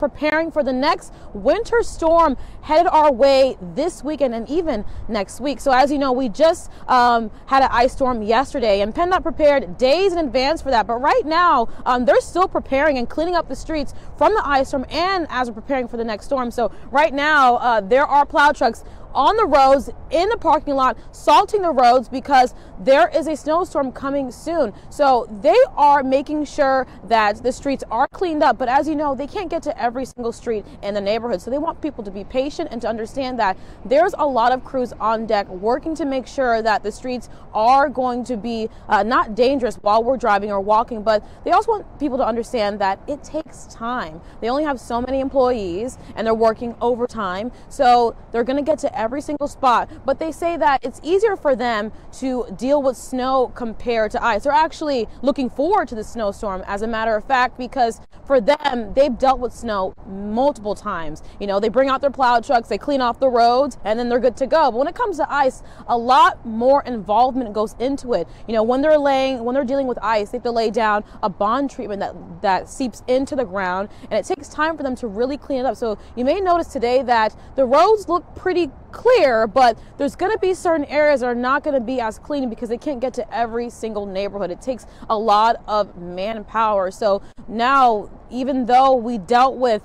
preparing for the next winter storm headed our way this weekend and even next week. So as you know, we just had an ice storm yesterday, and PennDOT prepared days in advance for that. But right now, they're still preparing and cleaning up the streets from the ice storm and as we're preparing for the next storm. So right now, there are plow trucks on the roads, in the parking lot, salting the roads because there is a snowstorm coming soon. So they are making sure that the streets are cleaned up. But as you know, they can't get to every single street in the neighborhood. So they want people to be patient and to understand that there's a lot of crews on deck working to make sure that the streets are going to be not dangerous while we're driving or walking. But they also want people to understand that it takes time. They only have so many employees and they're working overtime. So they're going to get to every single spot, but they say that it's easier for them to deal with snow compared to ice. They're actually looking forward to the snowstorm, as a matter of fact, because for them, they've dealt with snow multiple times. You know, they bring out their plow trucks, they clean off the roads, and then they're good to go. But when it comes to ice, a lot more involvement goes into it. You know, when they're dealing with ice, they have to lay down a bond treatment that seeps into the ground, and it takes time for them to really clean it up. So you may notice today that the roads look pretty clear, but there's going to be certain areas that are not going to be as clean because they can't get to every single neighborhood. It takes a lot of manpower. So now, even though we dealt with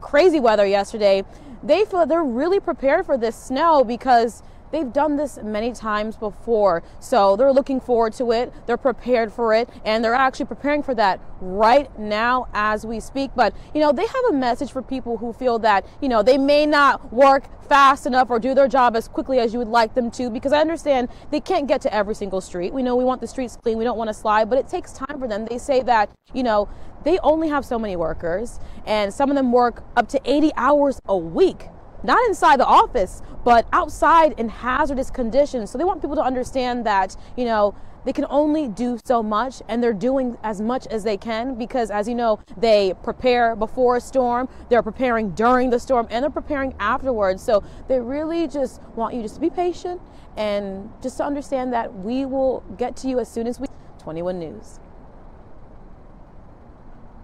crazy weather yesterday, they feel that they're really prepared for this snow because they've done this many times before. So they're looking forward to it, they're prepared for it, and they're actually preparing for that right now as we speak. But, you know, they have a message for people who feel that, you know, they may not work fast enough or do their job as quickly as you would like them to, because I understand they can't get to every single street. We know we want the streets clean, we don't want to slide, but it takes time for them. They say that, you know, they only have so many workers, and some of them work up to 80 hours a week. Not inside the office, but outside in hazardous conditions. So they want people to understand that, you know, they can only do so much, and they're doing as much as they can because, as you know, they prepare before a storm, they're preparing during the storm, and they're preparing afterwards. So they really just want you just to be patient and just to understand that we will get to you as soon as we 21 News.